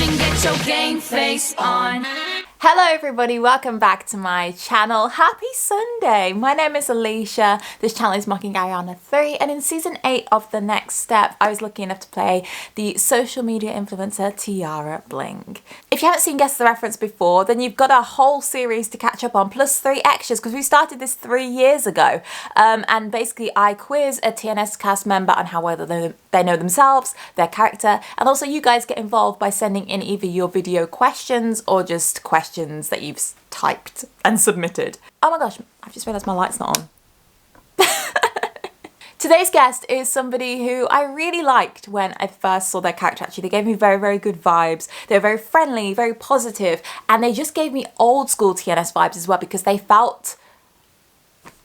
attention, get your game face on. Hello everybody, welcome back to my channel. Happy Sunday! My name is Alicia. This channel is mocking Guyana 3, and in season 8 of The Next Step, I was lucky enough to play the social media influencer Tiara Bling. If you haven't seen Guess the Reference before, then you've got a whole series to catch up on, plus 3 extras, because we started this 3 years ago. And basically I quiz a TNS cast member on how well they know themselves, their character, and also you guys get involved by sending in either your video questions or just questions that you've typed and submitted. Oh my gosh, I've just realised my light's not on. Today's guest is somebody who I really liked when I first saw their character. Actually, they gave me very, very good vibes. They were very friendly, very positive, and they just gave me old school TNS vibes as well, because they felt,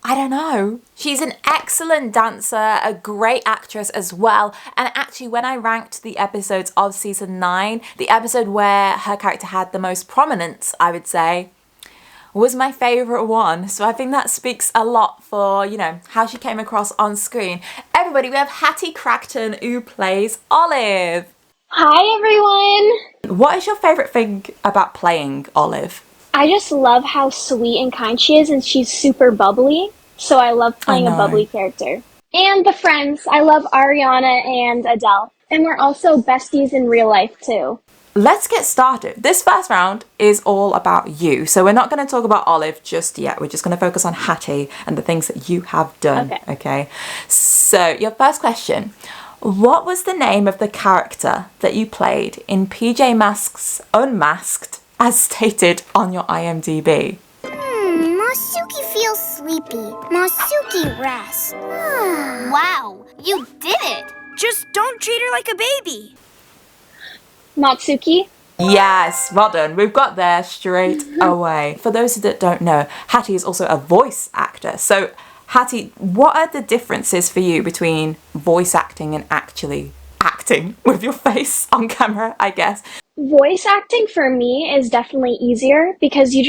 I don't know. She's an excellent dancer, a great actress as well. And actually, when I ranked the episodes of season 9, the episode where her character had the most prominence, I would say, was my favourite one. So I think that speaks a lot for, you know, how she came across on screen. Everybody, we have Hattie Kragten, who plays Olive. Hi, everyone. What is your favourite thing about playing Olive? I just love how sweet and kind she is, and she's super bubbly. So I love playing a bubbly character. And the friends. I love Ariana and Adele. And we're also besties in real life, too. Let's get started. This first round is all about you. So we're not going to talk about Olive just yet. We're just going to focus on Hattie and the things that you have done. Okay. So your first question. What was the name of the character that you played in PJ Masks Unmasked, as stated on your IMDb? Masuki feels sleepy. Masuki rest. Wow, you did it! Just don't treat her like a baby. Natsuki? Yes, well done. We've got there straight away. For those that don't know, Hattie is also a voice actor. So, Hattie, what are the differences for you between voice acting and actually acting with your face on camera, I guess? Voice acting for me is definitely easier because you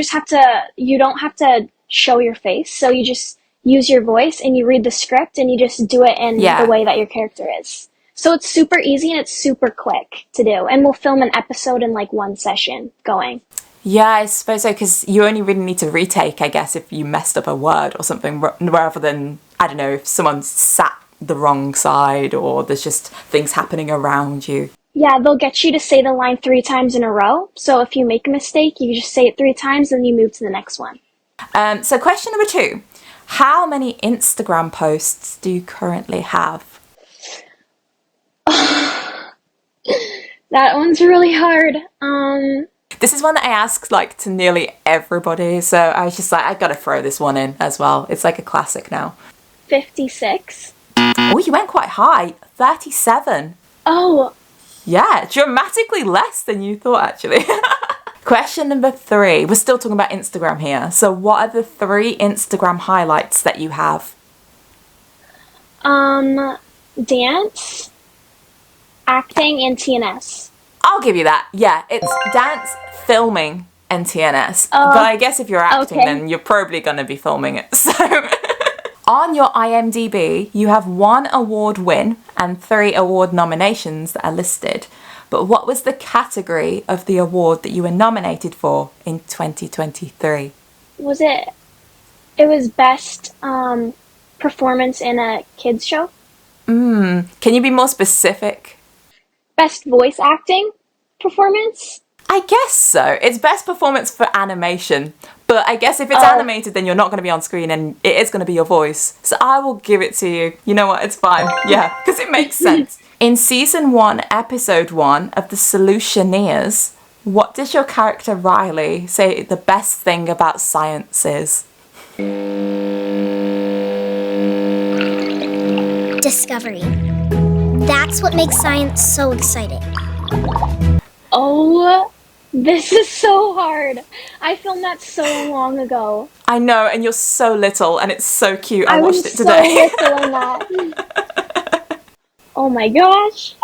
don't have to show your face. So you just use your voice and you read the script and you just do it in the way that your character is. So it's super easy and it's super quick to do. And we'll film an episode in like one session going. Yeah, I suppose so, because you only really need to retake, I guess, if you messed up a word or something, rather than, I don't know, if someone sat the wrong side or there's just things happening around you. Yeah, they'll get you to say the line 3 times in a row. So if you make a mistake, you just say it 3 times and you move to the next one. So question number 2. How many Instagram posts do you currently have? That one's really hard. This is one that I ask like to nearly everybody, so I was just like, I gotta throw this one in as well. It's like a classic now. 56. Oh, you went quite high. 37. Oh. Yeah, dramatically less than you thought, actually. Question number 3. We're still talking about Instagram here. So what are the 3 Instagram highlights that you have? Dance, acting, and TNS. I'll give you that. Yeah, it's dance, filming, and TNS. But I guess if you're acting, then you're probably going to be filming it. So on your IMDb, you have 1 award win and 3 award nominations that are listed. But what was the category of the award that you were nominated for in 2023? It was best performance in a kids show. Can you be more specific? Best voice acting performance? I guess so. It's best performance for animation. But I guess if it's animated, then you're not going to be on screen and it is going to be your voice. So I will give it to you. You know what? It's fine. Yeah, because it makes sense. In season 1, episode 1 of The Solutioneers, what does your character Riley say the best thing about science is? Discovery. That's what makes science so exciting. Oh, this is so hard. I filmed that so long ago. I know, and you're so little, and it's so cute. I watched it today. So little in that. Oh my gosh.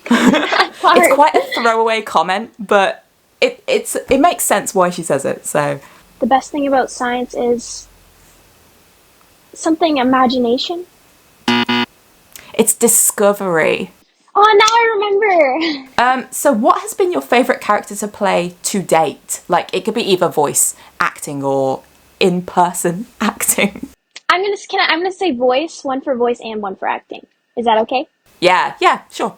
It's quite a throwaway comment, but it makes sense why she says it. So the best thing about science is something imagination. It's discovery. Oh, now I remember. So what has been your favourite character to play to date? Like, it could be either voice acting or in-person acting. I'm gonna say voice, one for voice and one for acting. Is that okay? Yeah, sure.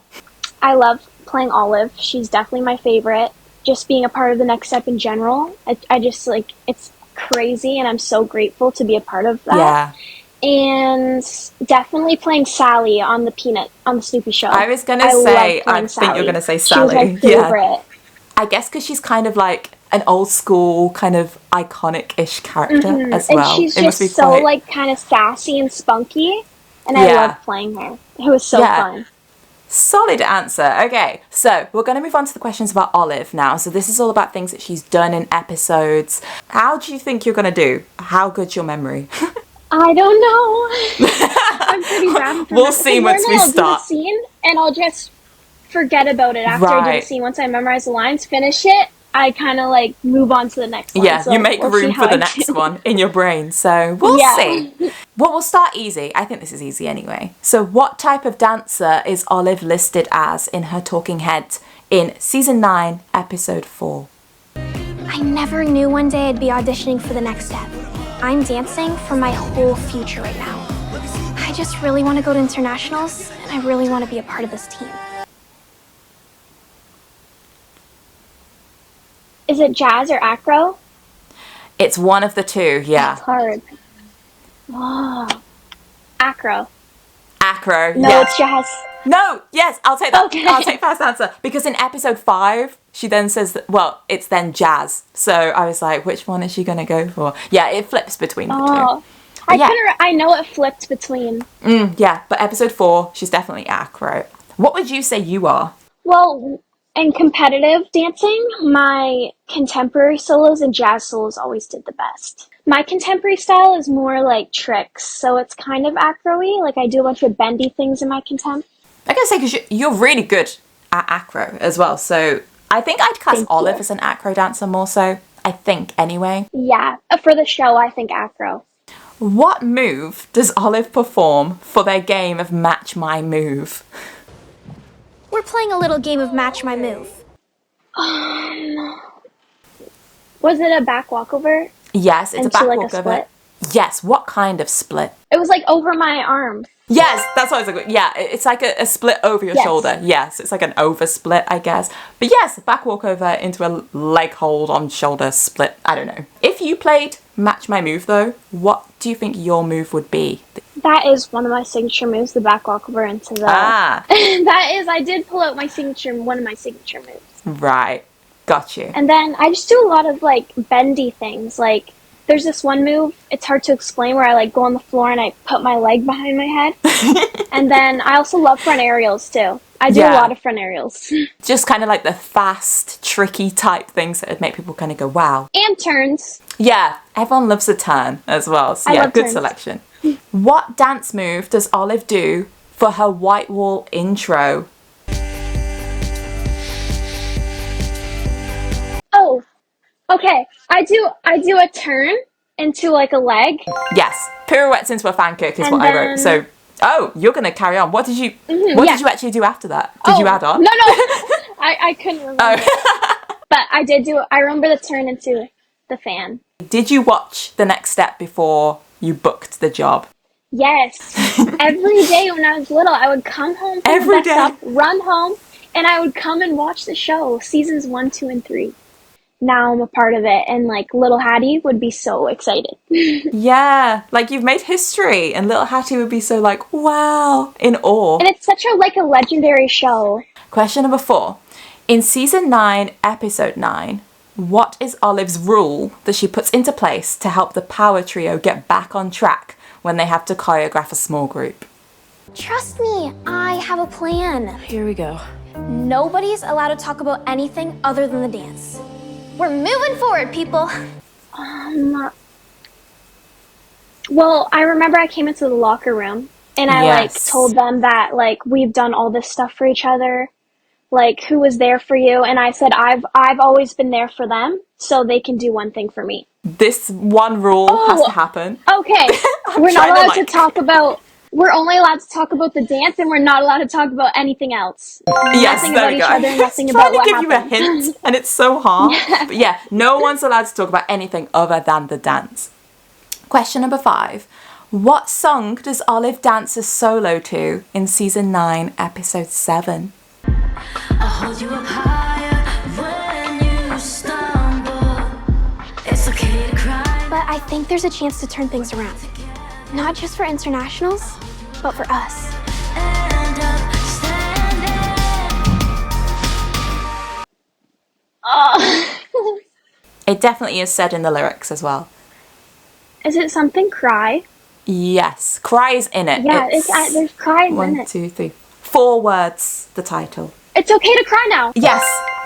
I love playing Olive. She's definitely my favorite. Just being a part of the next step in general. I just like, it's crazy and I'm so grateful to be a part of that. Yeah. And definitely playing Sally on the Snoopy show. I was gonna say, I think Sally. you're gonna say She was Sally. my favorite. Yeah. I guess because she's kind of like an old school, kind of iconic-ish character as well. And she's it must be just so quite... like kind of sassy and spunky. And I love playing her. It was so fun. Solid answer. Okay, so we're going to move on to the questions about Olive now. So this is all about things that she's done in episodes. How do you think you're going to do? How good's your memory? I don't know. I'm pretty bad. We'll see once we start. I'll do the scene and I'll just forget about it after I do the scene. Once I memorize the lines, finish it, I kind of like move on to the next one. Yeah, so you make room for the next one in your brain. So we'll see. Well, we'll start easy. I think this is easy anyway. So what type of dancer is Olive listed as in her talking head in season 9, episode 4? I never knew one day I'd be auditioning for the next step. I'm dancing for my whole future right now. I just really want to go to internationals, and I really want to be a part of this team. Is it jazz or acro? It's one of the two, yeah. It's hard. Oh, acro. Acro, No, yes. it's jazz. No, yes, I'll take that. Okay. I'll take first answer. Because in episode 5, she then says that, well, it's then jazz. So I was like, which one is she going to go for? Yeah, it flips between the two. I know it flipped between. Yeah, but episode 4, she's definitely acro. What would you say you are? Well, in competitive dancing, my contemporary solos and jazz solos always did the best. My contemporary style is more like tricks, so it's kind of acro-y. Like, I do a bunch of bendy things in my contemp. I gotta say, because you're really good at acro as well, so I think I'd class Olive as an acro dancer more so. I think, anyway. Yeah, for the show, I think acro. What move does Olive perform for their game of Match My Move? We're playing a little game of Match My Move. Was it a back walkover? Yes, it's a back walkover. Split? Yes, what kind of split? It was like over my arms. Yes, that's what I was like. Yeah, it's like a split over your shoulder. Yes, it's like an over split, I guess. But yes, back walkover into a leg hold on shoulder split. I don't know. If you played Match My Move though, what do you think your move would be? That is one of my signature moves, the back walkover into the... I did pull out one of my signature moves. Right, got you. And then I just do a lot of like bendy things. Like, there's this one move, it's hard to explain, where I like go on the floor and I put my leg behind my head. And then I also love front aerials too. I do a lot of front aerials. Just kind of like the fast, tricky type things that would make people kind of go, wow. And turns. Yeah, everyone loves a turn as well. So yeah, good selection. What dance move does Olive do for her white wall intro? Oh, okay. I do a turn into like a leg. Yes, pirouettes into a fan kick is what I wrote. So, you're gonna carry on. What did you? What did you actually do after that? Did you add on? No, I couldn't remember. But I remember the turn into the fan. Did you watch The Next Step before you booked the job? Yes. Every day when I was little, I would come home from the bus stop, run home, and I would come and watch the show, seasons 1, 2, and 3. Now I'm a part of it, and like little Hattie would be so excited. Yeah, like you've made history, and little Hattie would be so like, wow, in awe. And it's such a legendary show. Question number 4. In season 9, episode 9, what is Olive's rule that she puts into place to help the power trio get back on track when they have to choreograph a small group? Trust me, I have a plan. Here we go. Nobody's allowed to talk about anything other than the dance. We're moving forward, people. Well, I remember I came into the locker room and I told them that we've done all this stuff for each other. Like, who was there for you? And I said, I've always been there for them, so they can do one thing for me. This one rule has to happen. Okay. We're not allowed to talk about we're only allowed to talk about the dance, and we're not allowed to talk about anything else. Yes, Nothing there about we each go. other, nothing I'm about trying to what give you a happened. hint, and it's so hard. But yeah, no one's allowed to talk about anything other than the dance. Question number 5. What song does Olive dance a solo to in season 9, episode 7? I'll hold you up higher when you stumble. It's okay to cry. But I think there's a chance to turn things around. Not just for internationals, but for us. End up standing. Oh. It definitely is said in the lyrics as well. Is it something cry? Yes, Cry is in it. Yeah, there's cries in 1, it. 2, 3, 4 words, the title. It's okay to cry now. Yes.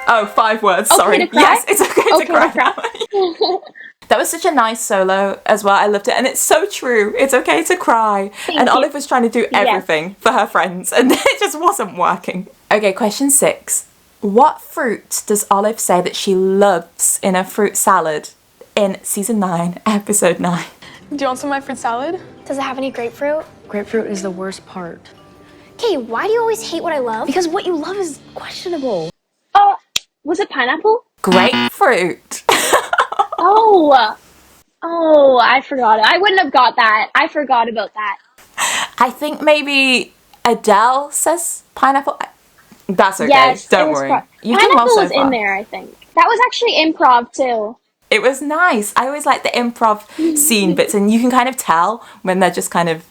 Oh, 5 words, Okay sorry. to cry? Yes, it's okay, Okay to cry to cry. now. That was such a nice solo as well. I loved it. And it's so true. It's okay to cry. Thank and you. Olive was trying to do everything for her friends and it just wasn't working. Okay, question 6. What fruit does Olive say that she loves in a fruit salad in season 9, episode 9? Do you want some of my fruit salad? Does it have any grapefruit? Grapefruit is the worst part. Okay, why do you always hate what I love? Because what you love is questionable. Oh, was it pineapple? Grapefruit. Oh, I forgot it. I wouldn't have got that. I forgot about that. I think maybe Adele says pineapple. That's okay. Yes, Don't it was worry. You've done pineapple well so was far. in there, I think. That was actually improv too. It was nice. I always like the improv scene bits, and you can kind of tell when they're just kind of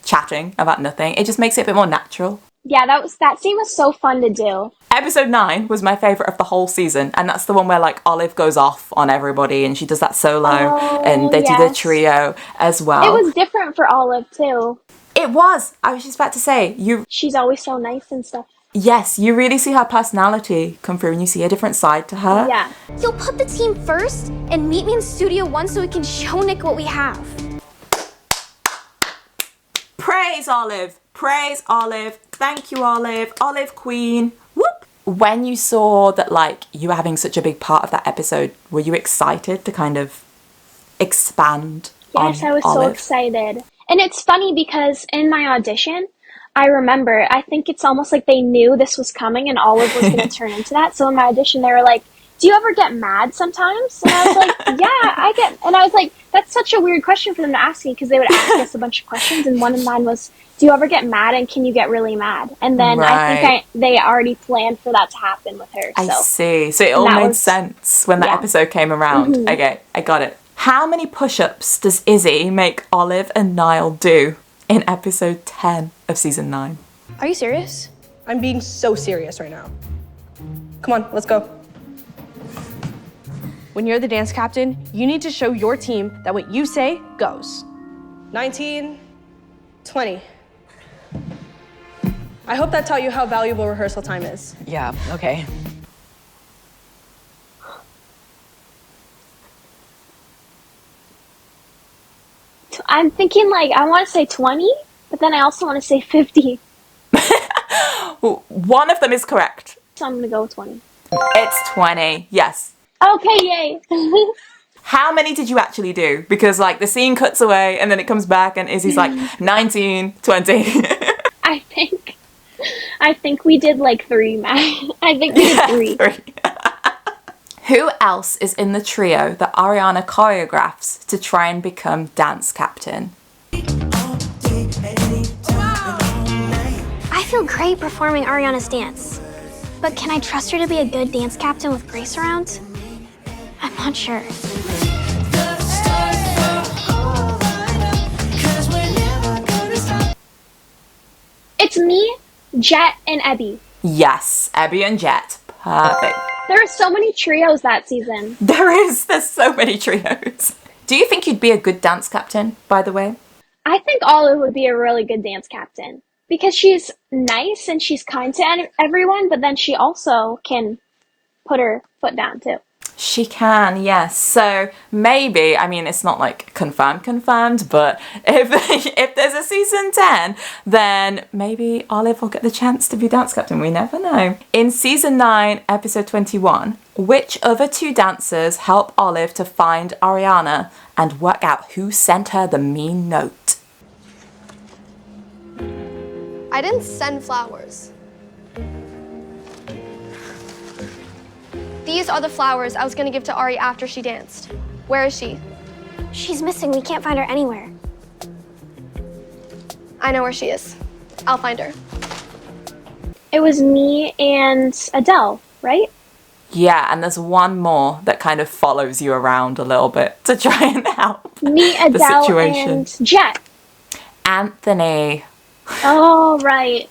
chatting about nothing. It just makes it a bit more natural. Yeah, that scene was so fun to do. Episode 9 was my favourite of the whole season, and that's the one where like Olive goes off on everybody and she does that solo and they do the yes. trio as well. It was different for Olive too. It was. I was just about to say, She's always so nice and stuff. yes, you really see her personality come through and you see a different side to her. Yeah. You'll put the team first and meet me in Studio 1 so we can show Nick what we have. Praise Olive! Praise Olive! Thank you, Olive! Olive Queen! Whoop! When you saw that, like, you were having such a big part of that episode, were you excited to kind of expand Yes, on I was so Olive? excited. And it's funny because in my audition, I remember, I think it's almost like they knew this was coming and Olive was going to turn into that. So in my audition, they were like, do you ever get mad sometimes? And I was like, yeah, I get, and I was like, that's such a weird question for them to ask me because they would ask us a bunch of questions. And one of mine was, do you ever get mad and can you get really mad? And then I think they already planned for that to happen with her. I So see. So it all that made was- sense when that yeah. episode came around. Okay, I got it. How many push-ups does Izzy make Olive and Niall do in episode 10 of season 9? Are you serious? I'm being so serious right now. Come on, let's go. When you're the dance captain, you need to show your team that what you say goes. 19, 20. I hope that taught you how valuable rehearsal time is. Yeah, okay. I'm thinking like, I want to say 20, but then I also want to say 50. Well, one of them is correct. So I'm going to go with 20. It's 20, yes. Okay, yay. How many did you actually do? Because like the scene cuts away and then it comes back and Izzy's like 19, 20. I think we did like 3, Matt. I think we did 3. 3. Who else is in the trio that Ariana choreographs to try and become dance captain? I feel great performing Ariana's dance. But can I trust her to be a good dance captain with Grace around? I'm not sure. It's me, Jet, and Ebby. Yes, Abby and Jet. Perfect. There were so many trios that season. There's so many trios. Do you think you'd be a good dance captain, by the way? I think Olive would be a really good dance captain because she's nice and she's kind to everyone, but then she also can put her foot down too. She can, yes. So maybe, I mean, it's not like confirmed, but if there's a season 10, then maybe Olive will get the chance to be dance captain. We never know. In season 9, episode 21, which other 2 dancers help Olive to find Ariana and work out who sent her the mean note? I didn't send flowers. These are the flowers I was gonna give to Ari after she danced. Where is she? She's missing. We can't find her anywhere. I know where she is. I'll find her. It was me and Adele, right? Yeah, and there's one more that kind of follows you around a little bit to try and help Me, the Adele, situation. and Jet. Anthony. Oh, right.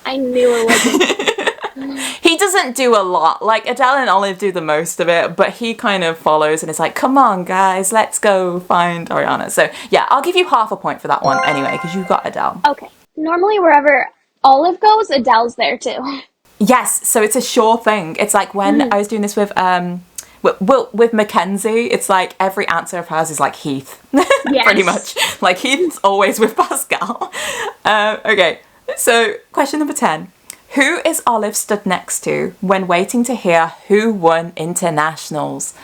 I knew it wasn't. He doesn't do a lot. Like, Adele and Olive do the most of it, but he kind of follows and is like, come on, guys, let's go find Ariana. So, yeah, I'll give you half a point for that one anyway, because you got Adele. Okay. Normally, wherever Olive goes, Adele's there too. Yes, so it's a sure thing. It's like when I was doing this with Mackenzie, it's like every answer of hers is like Heath, pretty much. Like Heath's always with Pascal. Okay, so question number 10. Who is Olive stood next to when waiting to hear who won internationals?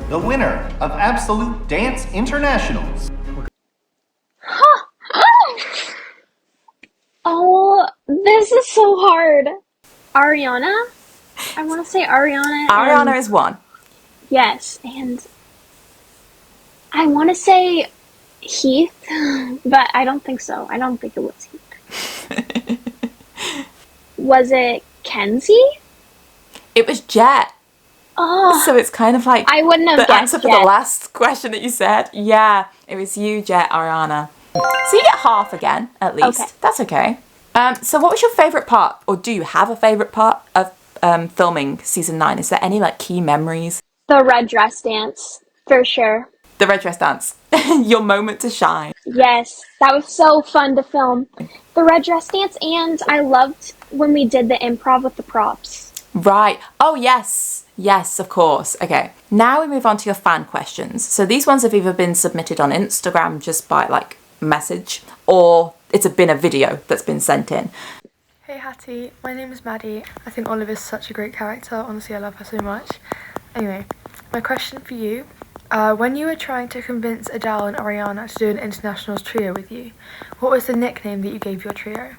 The winner of Absolute Dance Internationals. Oh, this is so hard. Ariana? I want to say Ariana. Ariana is one. Yes, and I want to say Heath, but I don't think so. I don't think it was Heath. Was it Kenzie? It was Jet. Oh, So it's kind of like I wouldn't have the guessed answer for Jet. the last question that you said. Yeah, it was you, Jet, Ariana. So you get half again, at least. Okay. That's okay. So what was your favourite part, or do you have a favourite part of filming season 9? Is there any like key memories? The red dress dance, for sure. The red dress dance. Your moment to shine. Yes, that was so fun to film. The red dress dance, and I loved when we did the improv with the props. Right. Oh, yes. Yes, of course. Okay. Now we move on to your fan questions. So these ones have either been submitted on Instagram just by like message, or it's been a video that's been sent in. Hey Hattie, my name is Maddie. I think Olive is such a great character. Honestly, I love her so much. Anyway, my question for you. When you were trying to convince Adele and Ariana to do an internationals trio with you, what was the nickname that you gave your trio?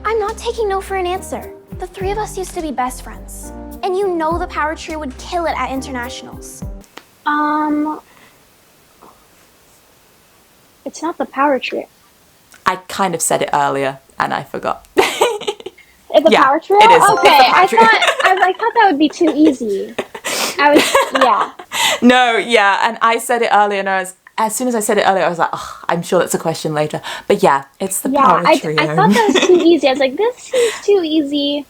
I'm not taking no for an answer. The three of us used to be best friends. And you know the power trio would kill it at internationals. It's not the power trio. I kind of said it earlier and I forgot. It's a Yeah, power trio? it is. It's Okay, the power trio. I thought that would be too easy. Yeah. No, yeah, and I said it earlier and as soon as I said it earlier, I was like, oh, I'm sure that's a question later. But yeah, it's the power trio. I thought that was too easy. I was like, this seems too easy.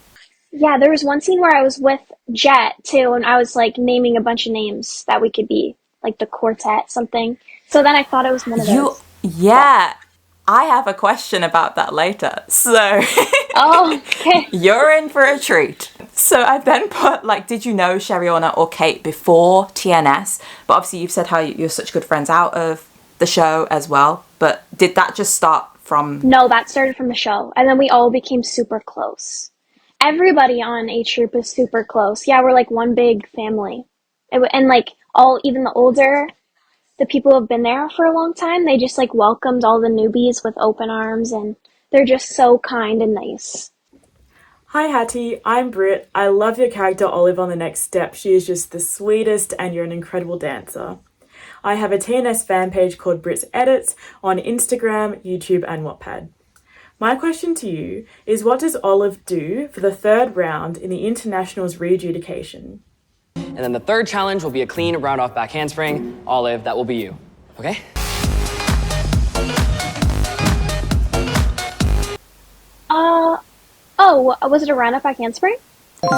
Yeah, there was one scene where I was with Jet, too, and I was, like, naming a bunch of names that we could be, like, the quartet, something. So then I thought it was one of those. Yeah, I have a question about that later. So Oh, okay. you're in for a treat. So I then put, like, did you know Sheriona or Kate before TNS? But obviously you've said how you're such good friends out of the show as well. But did that just start from... No, that started from the show. And then we all became super close. Everybody on A Troupe is super close. Yeah, we're like one big family. And like even the older, the people who have been there for a long time, they just like welcomed all the newbies with open arms, and they're just so kind and nice. Hi Hattie, I'm Britt. I love your character Olive on The Next Step. She is just the sweetest and you're an incredible dancer. I have a TNS fan page called Britt's Edits on Instagram, YouTube and Wattpad. My question to you is, what does Olive do for the third round in the Internationals readjudication? And then the third challenge will be a clean round off back handspring. Olive, that will be you. Okay? Oh, was it a round up back handspring?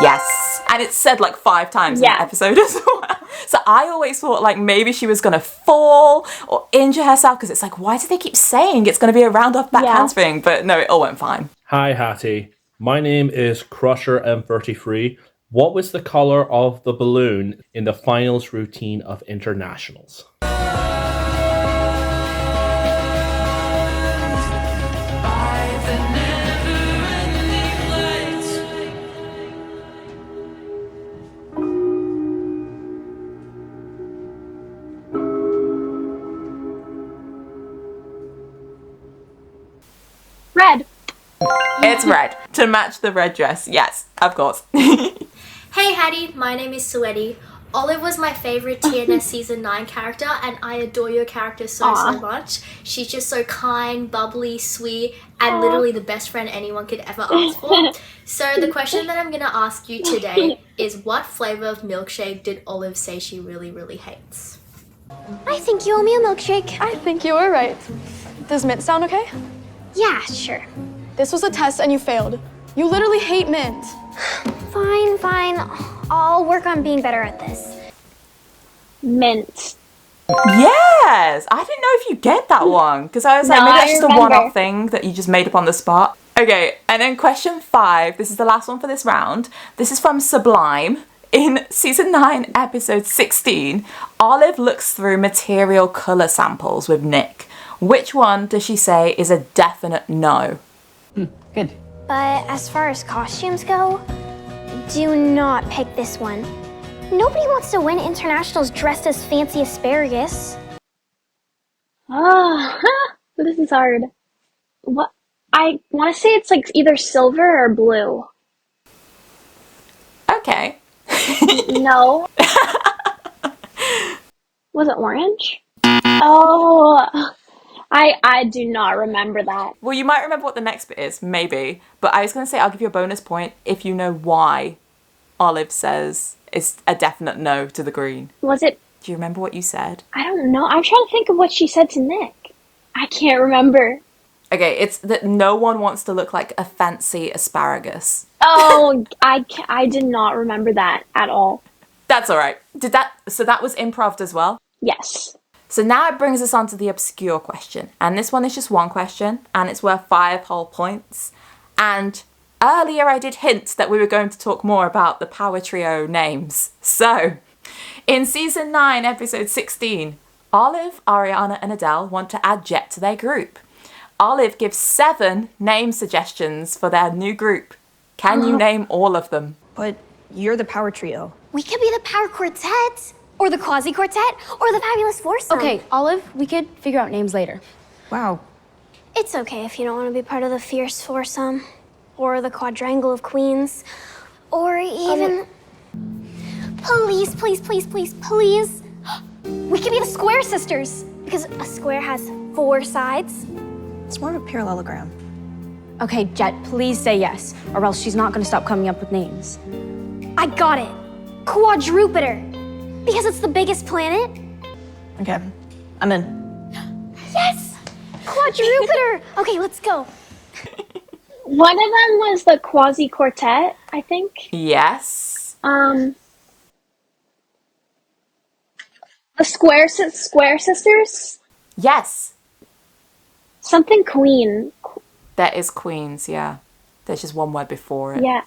Yes. And it's said like 5 times in the episode as well. So I always thought like maybe she was going to fall or injure herself, because it's like, why do they keep saying it's going to be a round off back handspring? But no, it all went fine. Hi Hattie, my name is Crusher M33. What was the color of the balloon in the finals routine of internationals? Red. It's red. To match the red dress. Yes, of course. Hey Hattie, my name is Sweetie. Olive was my favorite TNS season 9 character, and I adore your character so much. She's just so kind, bubbly, sweet, and literally the best friend anyone could ever ask for. So the question that I'm gonna ask you today is, what flavor of milkshake did Olive say she really, really hates? I think you owe me a milkshake. I think you were right. Does mint sound okay? Yeah, sure. This was a test and you failed. You literally hate mint. Fine, fine. I'll work on being better at this. Mint. Yes! I didn't know if you get that one, because I was like, maybe that's just a one-off thing that you just made up on the spot. Okay, and then question 5. This is the last one for this round. This is from Sublime. In season 9, episode 16, Olive looks through material colour samples with Nick. Which one does she say is a definite no? Good. But as far as costumes go, do not pick this one. Nobody wants to win internationals dressed as fancy asparagus. This is hard. What? I want to say it's like either silver or blue. Okay. No. Was it orange? Oh, I do not remember that. Well, you might remember what the next bit is, maybe. But I was going to say I'll give you a bonus point if you know why Olive says it's a definite no to the green. Was it? Do you remember what you said? I don't know. I'm trying to think of what she said to Nick. I can't remember. Okay, it's that no one wants to look like a fancy asparagus. Oh, I did not remember that at all. That's all right. So that was improv as well? Yes. So now it brings us on to the obscure question. And this one is just one question, and it's worth 5 whole points. And earlier I did hint that we were going to talk more about the power trio names. So, in season 9, episode 16, Olive, Ariana, and Adele want to add Jet to their group. Olive gives 7 name suggestions for their new group. Can you name all of them? But you're the power trio. We could be the Power Quartet, or the Quasi Quartet, or the Fabulous Foursome. Okay, Olive, we could figure out names later. Wow. It's okay if you don't want to be part of the Fierce Foursome, or the Quadrangle of Queens, or even... Please, please, please, please, please. We could be the Square Sisters, because a square has 4 sides. It's more of a parallelogram. Okay, Jet, please say yes, or else she's not gonna stop coming up with names. I got it. Quadrupiter. Because it's the biggest planet. Okay, I'm in. Yes! Quadrupiter! Okay, let's go. One of them was the Quasi Quartet, I think. Yes. The Square Sisters? Yes. Something Queen. That is Queens, yeah. There's just one word before it. Yeah.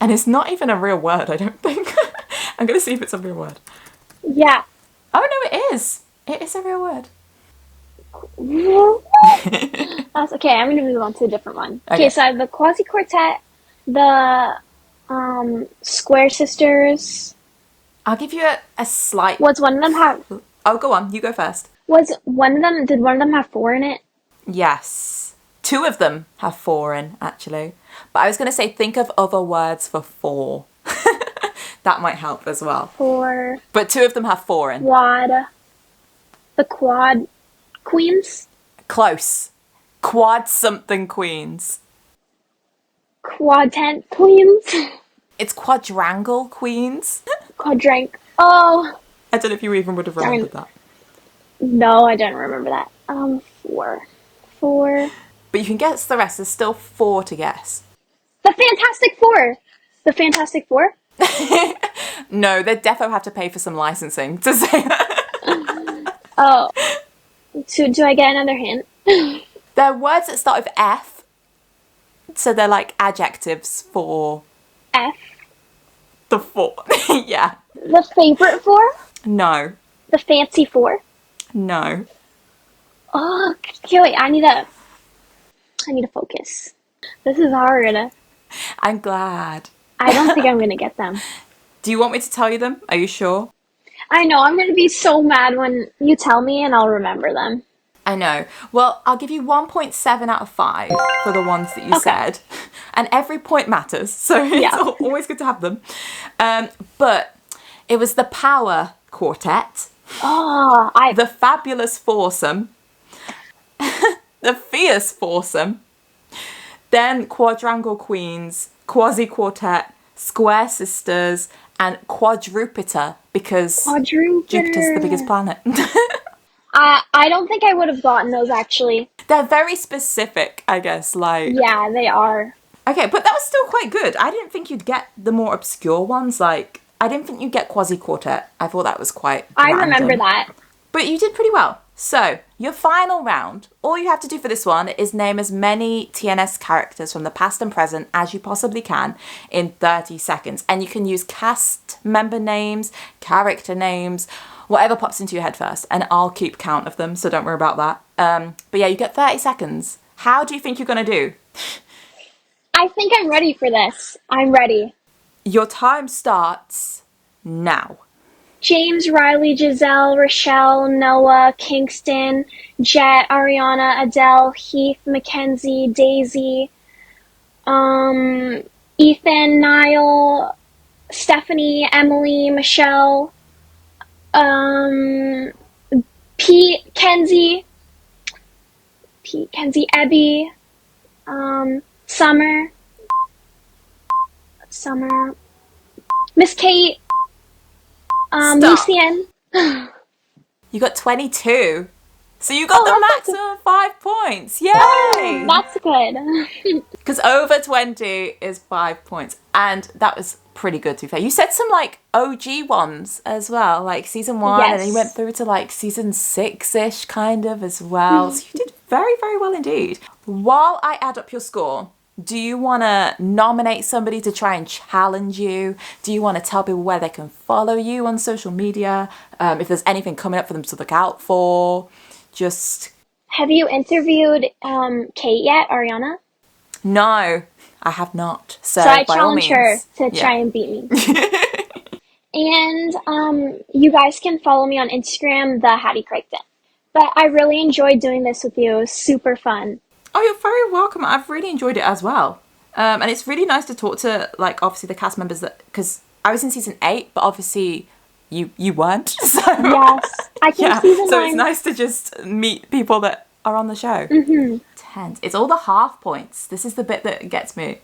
And it's not even a real word, I don't think. I'm going to see if it's a real word. Yeah. Oh, no, it is. It is a real word. That's okay, I'm going to move on to a different one. Okay, so I have the Quasi Quartet, the Square Sisters. I'll give you a slight... Was one of them have... Oh, go on. You go first. Did one of them have 4 in it? Yes. 2 of them have 4 in, actually. But I was going to say, think of other words for 4. That might help as well. 4. But 2 of them have 4 in. The Quad Queens? Close. Quad something Queens. Quadrant Queens? It's Quadrangle Queens. Oh. I don't know if you even would have remembered that. No, I don't remember that. 4. But you can guess the rest. There's still 4 to guess. The Fantastic Four. The Fantastic Four? No, they'd defo have to pay for some licensing to say that. Oh. Do I get another hint? They're words that start with F. So they're like adjectives for... F? The 4. Yeah. The Favorite Four? No. The Fancy Four? No. Oh, okay, wait, I need to focus. This is hard. I'm glad. I don't think I'm going to get them. Do you want me to tell you them? Are you sure? I know, I'm going to be so mad when you tell me and I'll remember them. I know. Well, I'll give you 1.7 out of 5 for the ones that you said. And every point matters, so it's always good to have them. But it was the Power Quartet, the Fabulous Foursome, the Fierce Foursome, then Quadrangle Queens, Quasi Quartet, Square Sisters, and Quadrupiter, because Jupiter's the biggest planet. I don't think I would have gotten those, actually. They're very specific, I guess, like... Yeah, they are. Okay, but that was still quite good. I didn't think you'd get the more obscure ones, like... I didn't think you'd get Quasi Quartet. I thought that was quite I random. remember that. But you did pretty well. So, your final round, all you have to do for this one is name as many TNS characters from the past and present as you possibly can in 30 seconds. And you can use cast member names, character names, whatever pops into your head first. And I'll keep count of them, so don't worry about that. But yeah, you get 30 seconds. How do you think you're going to do? I think I'm ready for this. I'm ready. Your time starts now. James, Riley, Giselle, Rochelle, Noah, Kingston, Jet, Ariana, Adele, Heath, Mackenzie, Daisy, Ethan, Niall, Stephanie, Emily, Michelle, Pete, Kenzie, Ebby, Summer, Miss Kate, Lucian. You got 22. So you got the maximum 5 points. Yay! Oh, that's good. Because over 20 is 5 points. And that was pretty good, to be fair. You said some, like, OG ones as well. Like, season 1. And then you went through to, like, season 6-ish, kind of, as well. So you did very, very well indeed. While I add up your score... Do you want to nominate somebody to try and challenge you? Do you want to tell people where they can follow you on social media? If there's anything coming up for them to look out for? Just... Have you interviewed Kate yet, Ariana? No, I have not. So I by challenge her to try and beat me. And you guys can follow me on Instagram, the Hattie Kragten. But I really enjoyed doing this with you. It was super fun. Oh, you're very welcome. I've really enjoyed it as well. And it's really nice to talk to, like, obviously the cast members that... Because I was in season 8, but obviously you weren't. So, yes, I can season 9. So it's nice to just meet people that are on the show. Tense. It's all the half points. This is the bit that gets me.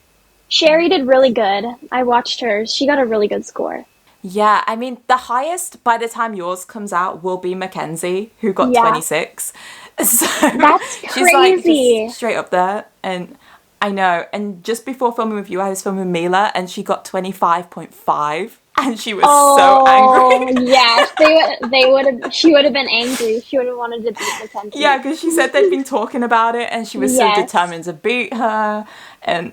Sherry did really good. I watched her. She got a really good score. Yeah, I mean, the highest by the time yours comes out will be Mackenzie, who got 26. So that's crazy. She's like just straight up there. And I know. And just before filming with you, I was filming Mila, and she got 25.5, and she was so angry. Yeah, she would have been angry. She would have wanted to beat Mackenzie. Yeah, because she said they'd been talking about it, and she was so determined to beat her. And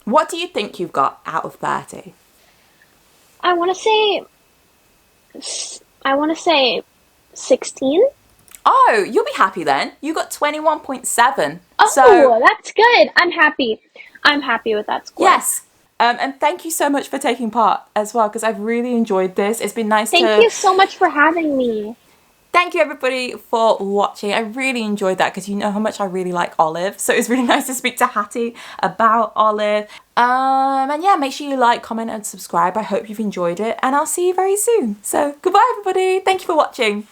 what do you think you've got out of 30? I want to say 16. Oh, you'll be happy then. You got 21.7. Oh, so that's good. I'm happy. I'm happy with that score. Yes. And thank you so much for taking part as well, because I've really enjoyed this. It's been nice Thank you so much for having me. Thank you, everybody, for watching. I really enjoyed that because you know how much I really like Olive. So it's really nice to speak to Hattie about Olive. And yeah, make sure you like, comment, and subscribe. I hope you've enjoyed it. And I'll see you very soon. So goodbye, everybody. Thank you for watching.